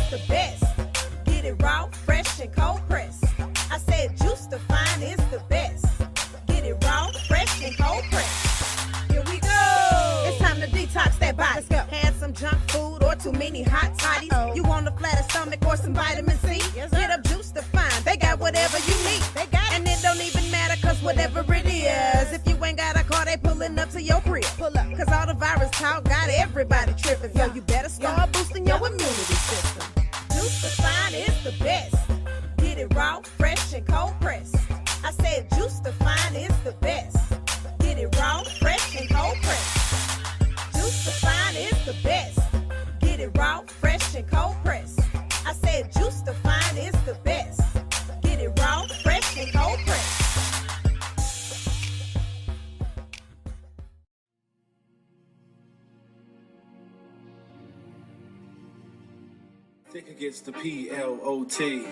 the best. Get it raw, fresh, and cold pressed. I said juice to find is the best. Get it raw, fresh, and cold pressed. Here we go. It's time to detox that body. Let's go. Had some junk food or too many hot toddies. You want a flatter stomach or some vitamin C? Yes, get up juice to find. They got whatever you need. They got it. And it don't even matter, cause whatever it is, if you ain't got a car, they pulling up to your crib. Pull up. Cause all the virus talk got everybody tripping. So you better start boosting your immunity system. Juice to find is the best. Get it raw, fresh, and cold pressed. I said juice to find is the best. Get it raw, fresh, and cold pressed. Juice to find is the best. Get it raw, fresh, and cold pressed. I said juice to find is the best. Get it raw, fresh, and cold pressed. Thick against the P-L-O-T.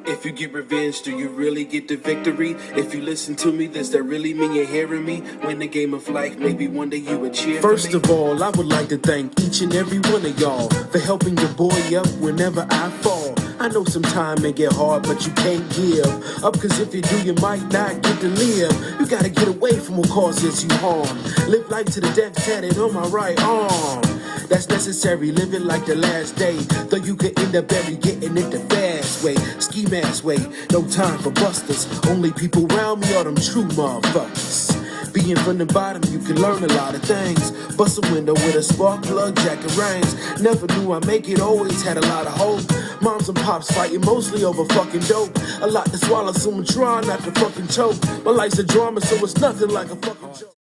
If you get revenge, do you really get the victory? If you listen to me, does that really mean you're hearing me? Win the game of life, maybe one day you would cheer First for me. of all, I would like to thank each and every one of y'all for helping your boy up whenever I fall. I know sometime it get hard, but you can't give up, cause if you do, you might not get to live. You gotta get away from what causes you harm. Live life to the death tatted on my right arm. That's necessary, live it like the last day. Though you could end up every getting it the fast way. Ski mask way, no time for busters. Only people around me are them true motherfuckers. Being from the bottom, you can learn a lot of things. Bust a window with a spark plug, jacket rings. Never knew I'd make it, always had a lot of hope. Moms and pops fighting mostly over fucking dope. A lot to swallow, so I'm trying not to fucking choke. My life's a drama, so it's nothing like a fucking joke.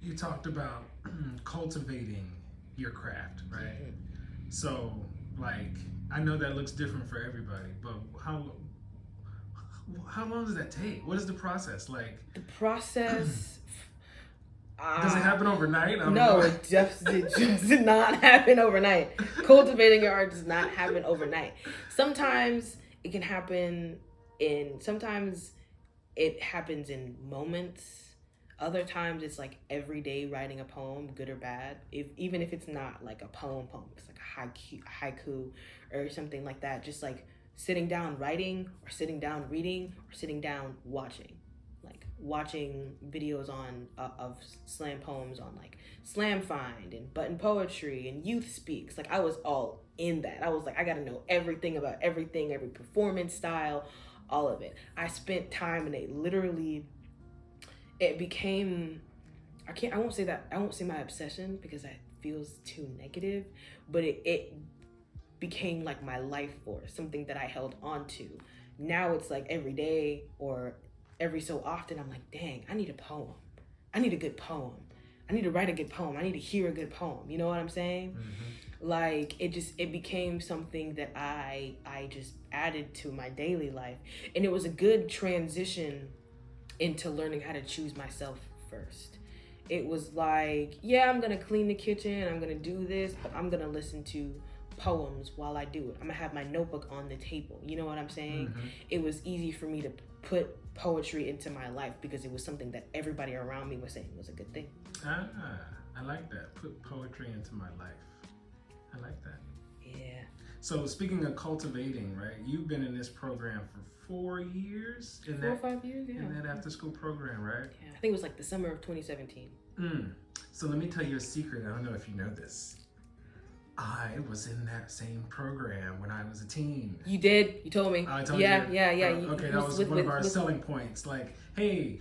You talked about cultivating your craft, right? So, like, I know that looks different for everybody, but how long does that take? What is the process like? The process. Does it happen overnight? No, it just did not happen overnight. Cultivating your art does not happen overnight. Sometimes it can happen sometimes it happens in moments. Other times it's like every day writing a poem, good or bad. Even if it's not like a poem, it's like a haiku or something like that. Just like sitting down writing, or sitting down reading, or sitting down watching. Like watching videos on of slam poems on like Slam Find and Button Poetry and Youth Speaks. Like I was all in that. I was like, I gotta know everything about everything, every performance style, all of it. I spent time and it became, I won't say my obsession because that feels too negative, but it became like my life force, something that I held on to. Now it's like every day or every so often, I'm like, dang, I need a poem. I need a good poem. I need to write a good poem. I need to hear a good poem. You know what I'm saying? Mm-hmm. Like it became something that I just added to my daily life. And it was a good transition into learning how to choose myself first. It was like, yeah, I'm gonna clean the kitchen, I'm gonna do this, but I'm gonna listen to poems while I do it. I'm gonna have my notebook on the table. You know what I'm saying? Mm-hmm. It was easy for me to put poetry into my life because it was something that everybody around me was saying was a good thing. I like that. Put poetry into my life. I like that. Yeah. So speaking of cultivating, right? You've been in this program for 4 years? 4 or 5 years, yeah. In that after school program, right? Yeah, I think it was like the summer of 2017. So let me tell you a secret. I don't know if you know this. I was in that same program when I was a teen. You did? You told me. I told you. Yeah. Okay, that was one of our selling points. Like, hey,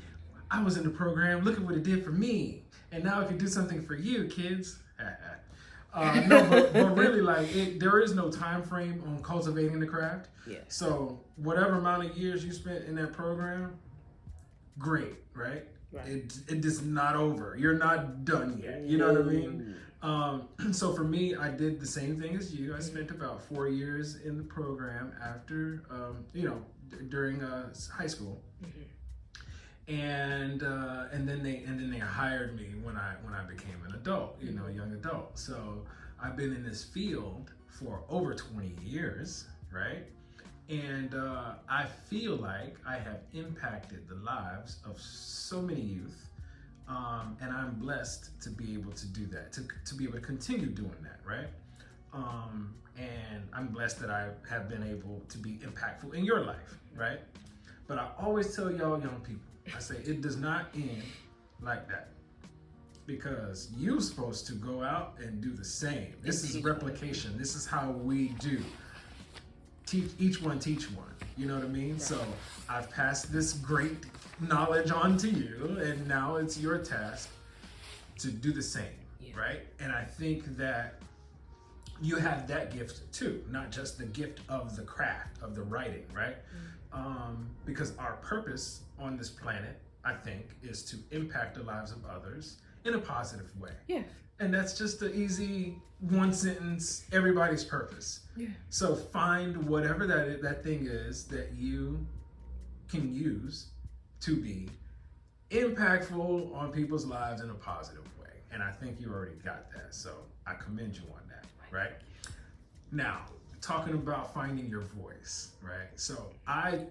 I was in the program. Look at what it did for me. And now I can do something for you, kids. No, but really, like, there is no time frame on cultivating the craft. Yeah. So whatever amount of years you spent in that program, great, right? Right. It is not over. You're not done yet. You know what I mean? So for me, I did the same thing as you. I spent about 4 years in the program after, during high school. Mm-hmm. And then they hired me when I became an adult, a young adult. So I've been in this field for over 20 years, right? And I feel like I have impacted the lives of so many youth, and I'm blessed to be able to do that, to be able to continue doing that, right? And I'm blessed that I have been able to be impactful in your life, right? But I always tell y'all young people, I say it does not end like that, because you're supposed to go out and do the same. This is replication. This is how we do. Each one teach one. You know what I mean? Right. So I've passed this great knowledge on to you, and now it's your task to do the same, right? And I think that you have that gift too, not just the gift of the craft of the writing, right? Because our purpose on this planet, I think, is to impact the lives of others in a positive way. Yeah. And that's just the easy one sentence, everybody's purpose. Yeah. So find whatever that thing is that you can use to be impactful on people's lives in a positive way. And I think you already got that. So I commend you on that, right? Now, talking about finding your voice, right? So I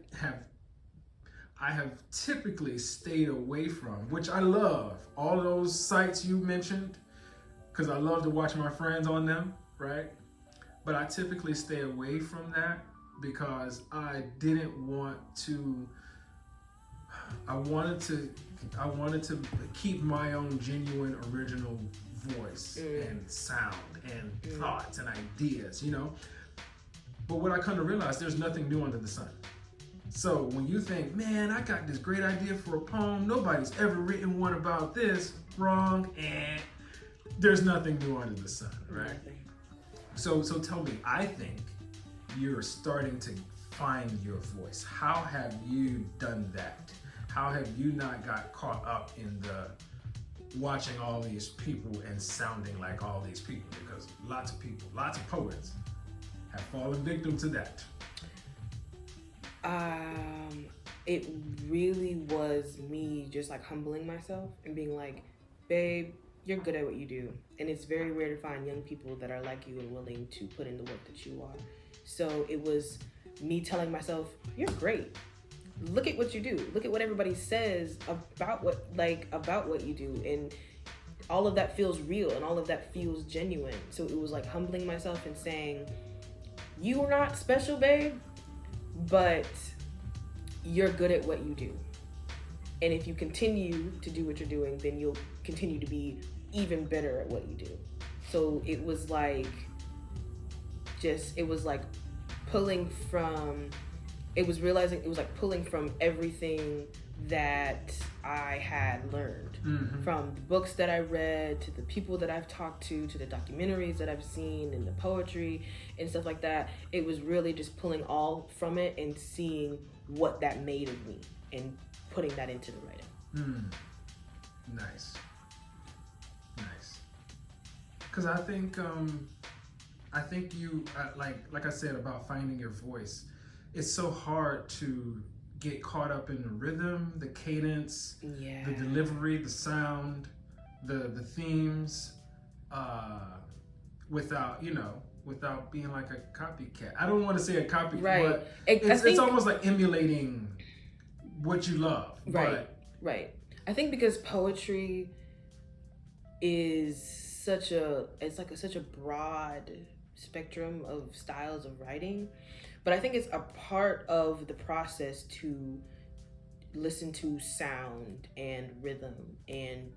have typically stayed away from, which I love, all those sites you mentioned, because I love to watch my friends on them, right? But I typically stay away from that because I didn't want to, I wanted to keep my own genuine original voice and sound and thoughts and ideas, you know? But what I come to realize, there's nothing new under the sun. So when you think, man, I got this great idea for a poem, nobody's ever written one about this, wrong, there's nothing new under the sun, right? So tell me, I think you're starting to find your voice. How have you done that? How have you not got caught up in the watching all these people and sounding like all these people? Because lots of people, lots of poets have fallen victim to that. It really was me just like humbling myself and being like, babe, you're good at what you do. And it's very rare to find young people that are like you and willing to put in the work that you are. So it was me telling myself, you're great. Look at what you do. Look at what everybody says about what you do. And all of that feels real and all of that feels genuine. So it was like humbling myself and saying, you are not special, babe, but you're good at what you do. And if you continue to do what you're doing, then you'll continue to be even better at what you do. So it was like pulling from, it was realizing it was like pulling from everything that I had learned, from the books that I read, to the people that I've talked to the documentaries that I've seen, and the poetry and stuff like that. It was really just pulling all from it and seeing what that made of me and putting that into the writing. Nice. Because I think you, like I said about finding your voice, it's so hard to get caught up in the rhythm, the cadence, the delivery, the sound, the themes, without being like a copycat. I don't want to say a copycat, but it's almost like emulating what you love. Right. I think because poetry is such a broad spectrum of styles of writing, but I think it's a part of the process to listen to sound and rhythm and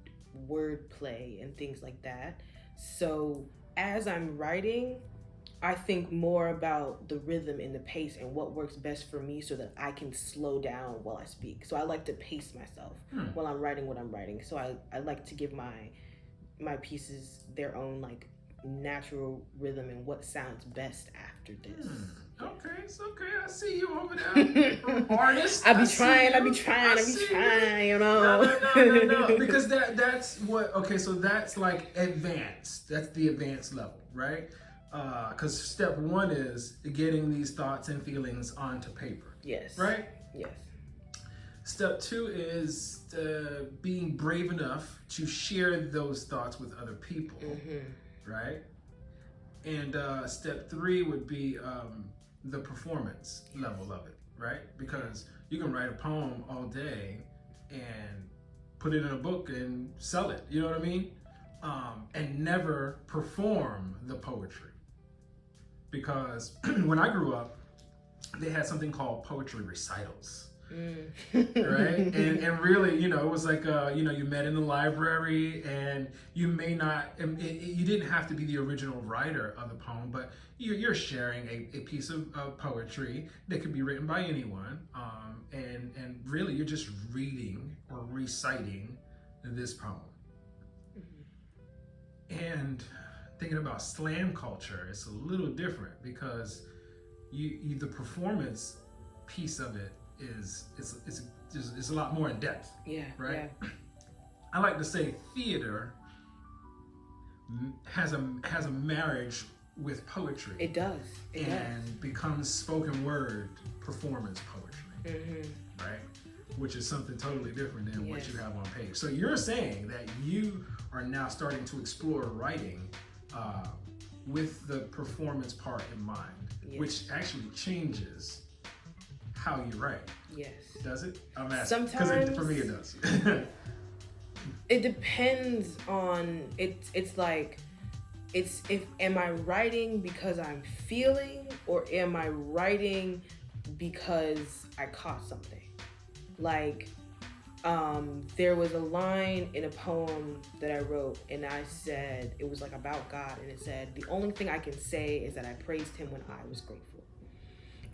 wordplay and things like that. So as I'm writing, I think more about the rhythm and the pace and what works best for me so that I can slow down while I speak. So I like to pace myself while I'm writing what I'm writing. So I like to give my pieces their own like natural rhythm and what sounds best after this. Okay, it's okay. I see you over there, artist. I be trying, you know. No. Because that's what. Okay, so that's like advanced. That's the advanced level, right? Because step one is getting these thoughts and feelings onto paper. Yes. Right. Yes. Step two is being brave enough to share those thoughts with other people, right? And step three would be the performance level of it, right? Because you can write a poem all day and put it in a book and sell it, you know what I mean? And never perform the poetry. because when I grew up, they had something called poetry recitals. Right? And really, you know, it was like, you know, you met in the library, and you may not, you didn't have to be the original writer of the poem, but you're sharing a piece of poetry that could be written by anyone. And really, you're just reading or reciting this poem. And thinking about slam culture, it's a little different, because the performance piece of it is a lot more in depth. Yeah. Right. Yeah. I like to say theater has a marriage with poetry. It does. It and becomes spoken word performance poetry. Mm-hmm. Right? Which is something totally different than what Yes. you have on page. So you're saying that you are now starting to explore writing with the performance part in mind, Yes. which actually changes how you write. Yes. Does it? I'm asking. Sometimes. Because for me it does. It depends on it's like am I writing because I'm feeling, or am I writing because I caught something? Like there was a line in a poem that I wrote, and I said, it was like about God, and it said, the only thing I can say is that I praised him when I was grateful.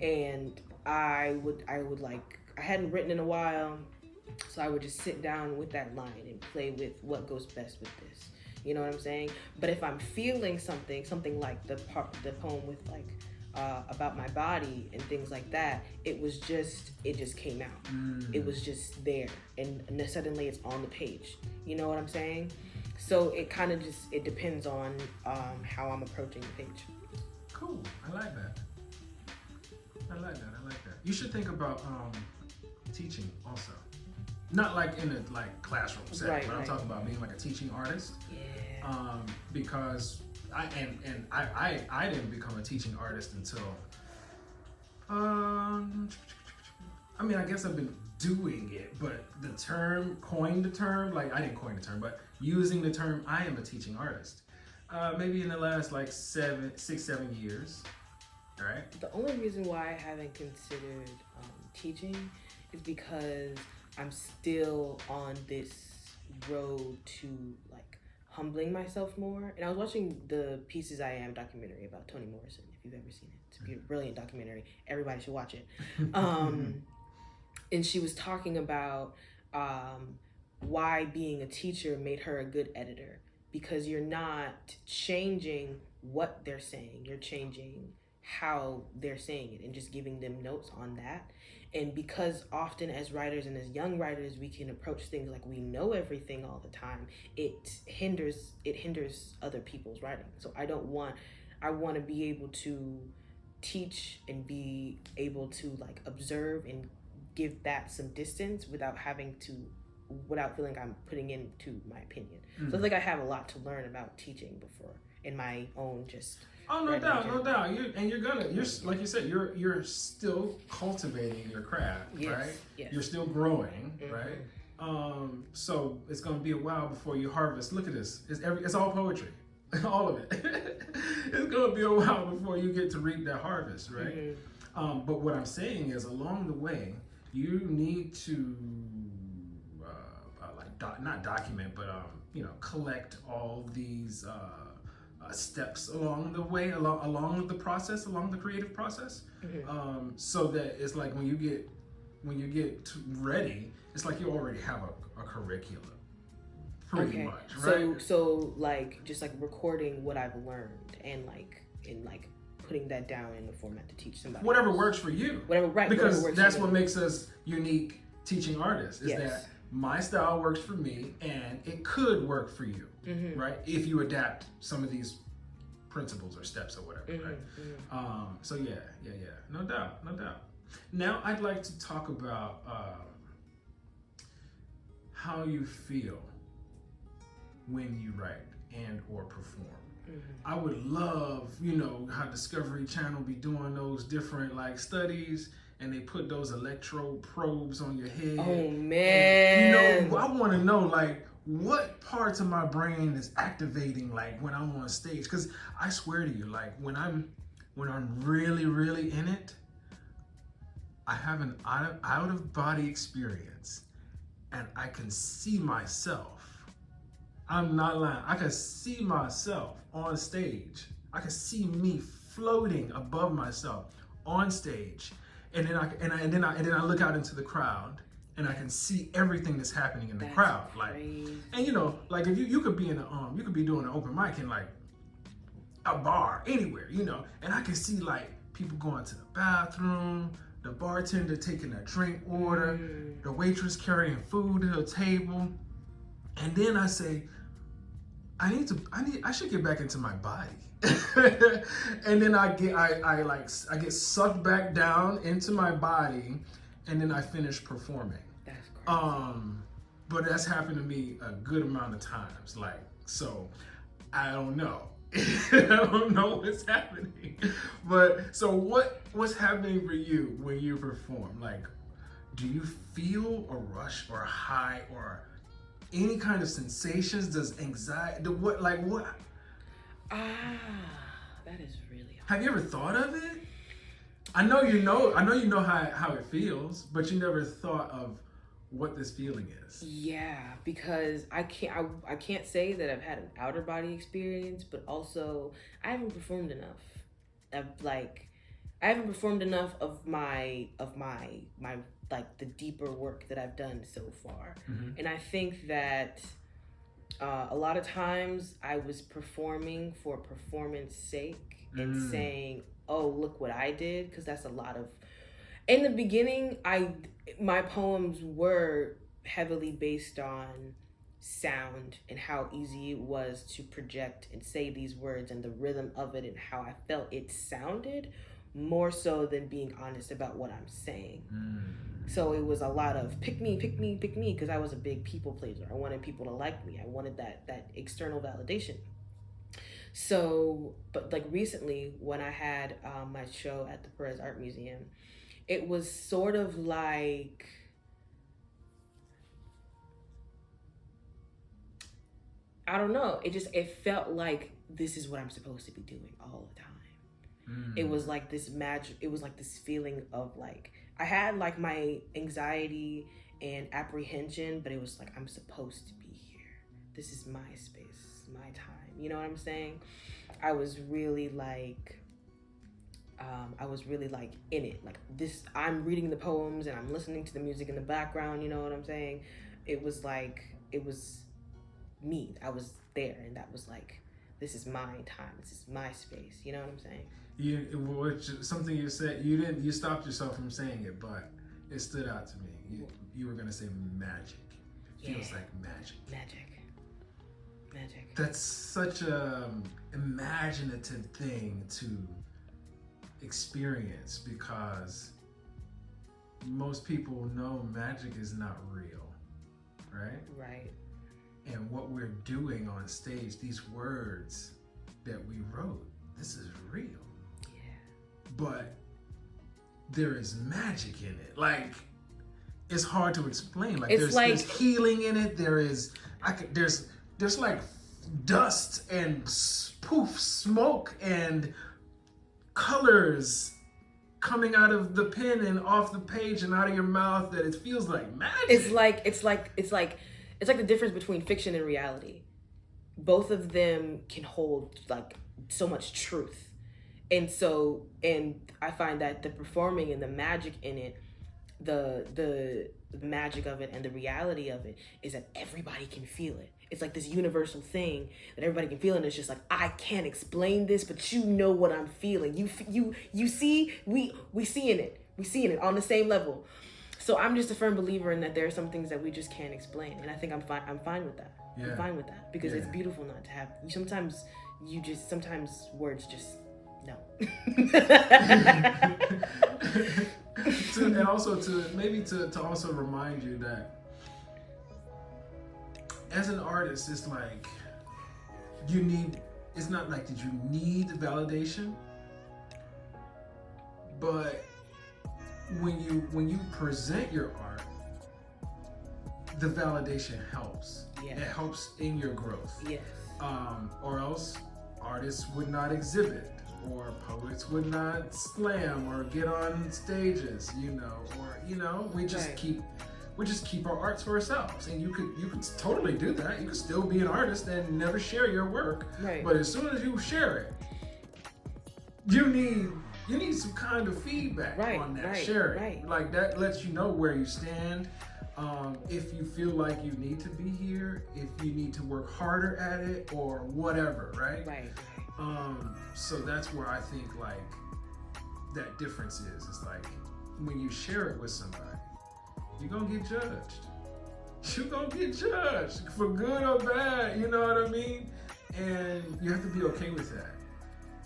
And I would like, I hadn't written in a while, so I would just sit down with that line and play with what goes best with this. You know what I'm saying? But if I'm feeling something like the poem with like about my body and things like that, it just came out. It was just there, and suddenly it's on the page. You know what I'm saying? So it kind of just, it depends on how I'm approaching the page. Cool. I like that. You should think about teaching also. Not like in a classroom setting, Right, but I'm right. talking about being like a teaching artist. Yeah. Because I didn't become a teaching artist until I mean, I guess I've been doing it, but coined the term, like I didn't coin the term, but using the term, I am a teaching artist. Maybe in the last like 6-7 years. All right. The only reason why I haven't considered teaching is because I'm still on this road to like humbling myself more. And I was watching the Pieces I Am documentary about Toni Morrison, if you've ever seen it. It's a brilliant documentary. Everybody should watch it. And she was talking about why being a teacher made her a good editor, because you're not changing what they're saying, you're changing how they're saying it and just giving them notes on that. And because often as writers and as young writers, we can approach things like we know everything all the time, it hinders other people's writing. So I want to be able to teach and be able to like observe and give that some distance without feeling like I'm putting into my opinion. So I think I have a lot to learn about teaching before in my own just. Oh, no doubt. You're like you said, you're still cultivating your craft, Yes, right? yes. You're still growing, right? So it's gonna be a while before you harvest. Look at this. It's all poetry, all of it. It's gonna be a while before you get to reap that harvest, right? But what I'm saying is, along the way, you need to not document, but collect all these. Steps along the way, along the process, along the creative process, so that it's like when you get ready, it's like you already have a curriculum, pretty much, right? So like just like recording what I've learned and putting that down in the format to teach somebody. Whatever works for you. Because that's what makes us unique teaching artists. Is that my style works for me, and it could work for you, right? If you adapt some of these principles or steps or whatever, right? So yeah, no doubt. Now I'd like to talk about how you feel when you write and or perform. I would love, how Discovery Channel be doing those different like studies, and they put those electrode probes on your head. Oh man! And, I want to know like what parts of my brain is activating like when I'm on stage, because I swear to you, like when when I'm really, really in it, I have an out of body experience, and I can see myself. I'm not lying. I can see myself on stage. I can see me floating above myself on stage, and then I look out into the crowd, and I can see everything that's happening in the crowd. Like, and you know, like if you could be in a you could be doing an open mic in like a bar anywhere, you know, and I can see like people going to the bathroom, the bartender taking a drink order, the waitress carrying food to the table, and then I say, I should get back into my body. And then I get sucked back down into my body, and then I finish performing. That's crazy. But that's happened to me a good amount of times. Like, so I don't know. I don't know what's happening. But so what's happening for you when you perform? Like, do you feel a rush or a high or any kind of sensations? Does anxiety, what? That is really hard. Have you ever thought of it? I know you know how it feels, but you never thought of what this feeling is. Yeah, because I can't say that I've had an outer body experience, but also I haven't performed enough. I haven't performed enough of my like the deeper work that I've done so far. Mm-hmm. And I think that a lot of times I was performing for performance sake and saying, oh, look what I did, because that's a lot of, in the beginning, my poems were heavily based on sound and how easy it was to project and say these words and the rhythm of it and how I felt it sounded, more so than being honest about what I'm saying. So it was a lot of pick me, pick me, pick me, because I was a big people pleaser. I wanted people to like me. I wanted that external validation. So, but like recently when I had my show at the Perez Art Museum, it was sort of like, I don't know, it felt like this is what I'm supposed to be doing all the time. It was like this magic, it was like this feeling of like, I had like my anxiety and apprehension, but it was like, I'm supposed to be here. This is my space, this is my time. You know what I'm saying? I was really like in it. Like this, I'm reading the poems and I'm listening to the music in the background, you know what I'm saying? It was like, it was me. I was there, and that was like, this is my time, this is my space, you know what I'm saying? Something you said, you stopped yourself from saying it, but it stood out to me. You were gonna say magic. It feels like magic. Magic. That's such a imaginative thing to experience, because most people know magic is not real, right? Right. And what we're doing on stage, these words that we wrote, this is real. But there is magic in it. Like, it's hard to explain. Like, there's healing in it. There's like dust and poof, smoke and colors coming out of the pen and off the page and out of your mouth, that it feels like magic. It's like the difference between fiction and reality. Both of them can hold like so much truth. And I find that the performing and the magic in it, the magic of it and the reality of it is that everybody can feel it. It's like this universal thing that everybody can feel, and it's just like, I can't explain this, but you know what I'm feeling. You see, we see in it. We see in it on the same level. So I'm just a firm believer in that there are some things that we just can't explain, and I think I'm fine with that. Yeah. I'm fine with that, because it's beautiful not to have. Sometimes words just no. And also to also remind you that as an artist, it's like it's not like that you need validation, but when you present your art, the validation helps. Yeah. It helps in your growth. Yes. Or else artists would not exhibit, or poets would not slam or get on stages, we just keep our arts for ourselves. And you could totally do that. You could still be an artist and never share your work. Right. But as soon as you share it, you need some kind of feedback on that sharing. Right. Like that lets you know where you stand. If you feel like you need to be here, if you need to work harder at it, or whatever, right? Right. So that's where I think like that difference is. It's like when you share it with somebody, you're gonna get judged. You're gonna get judged for good or bad, you know what I mean? And you have to be okay with that.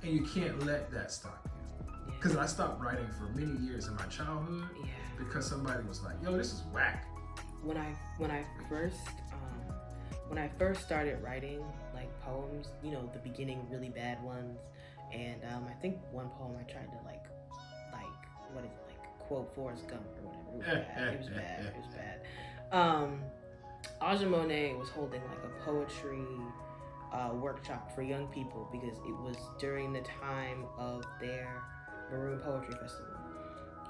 And you can't let that stop you. Because I stopped writing for many years in my childhood because somebody was like, yo, this is whack. When I first started writing like poems, the beginning really bad ones, and I think one poem I tried to like what is it, like quote Forrest Gump or whatever. It was bad. Aja Monet was holding like a poetry workshop for young people because it was during the time of their Maroon Poetry Festival.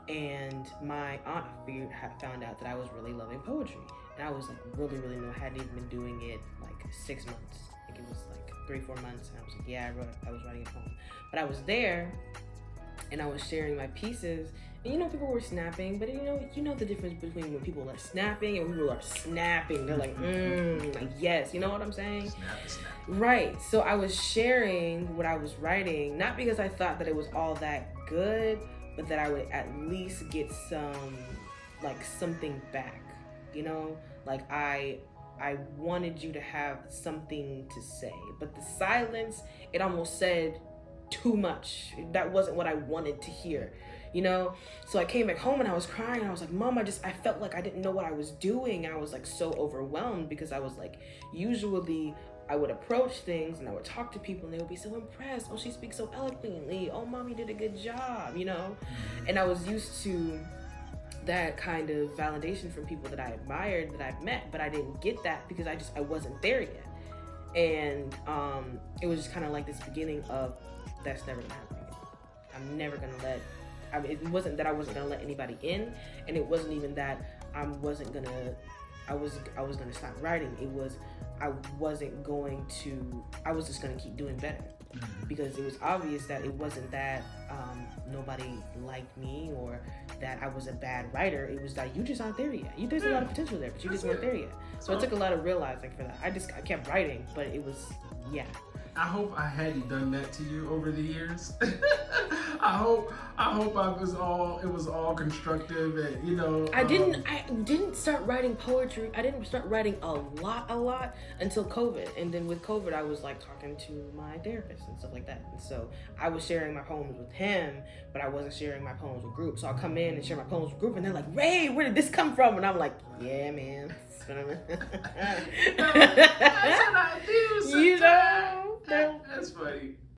And my aunt had found out that I was really loving poetry. And I was like really, really new. I hadn't even been doing it like 6 months. Like it was like 3-4 months. And I was like, yeah, I was writing a poem. But I was there and I was sharing my pieces. And people were snapping, but you know the difference between when people are snapping and when people are snapping. They're like, like yes, you know what I'm saying? Snap. Right. So I was sharing what I was writing, not because I thought that it was all that good, but that I would at least get something back, like I wanted you to have something to say, but the silence, it almost said too much. That wasn't what I wanted to hear, So I came back home and I was crying and I was like, Mom, I felt like I didn't know what I was doing. I was like so overwhelmed because I was like, usually I would approach things and I would talk to people and they would be so impressed. Oh, she speaks so eloquently. Oh, Mommy did a good job, And I was used to that kind of validation from people that I admired, that I've met, but I didn't get that because I wasn't there yet. And it was just kind of like this beginning of that's never gonna happen again. I'm never gonna it wasn't that I wasn't gonna let anybody in, and it wasn't even that I was gonna stop writing. It was I was just gonna keep doing better, because it was obvious that it wasn't that nobody liked me or that I was a bad writer. It was that you just aren't there yet. There's a lot of potential there, but you just weren't there yet. So it took a lot of realizing for that. I kept writing, but it was I hope I hadn't done that to you over the years. I hope it was all constructive and I didn't start writing poetry. I didn't start writing a lot until COVID. And then with COVID, I was like talking to my therapist and stuff like that. And so I was sharing my poems with him, but I wasn't sharing my poems with group. So I'll come in and share my poems with group and they're like, Ray, where did this come from? And I'm like, yeah, man. That's what I do sometimes. That's That's funny.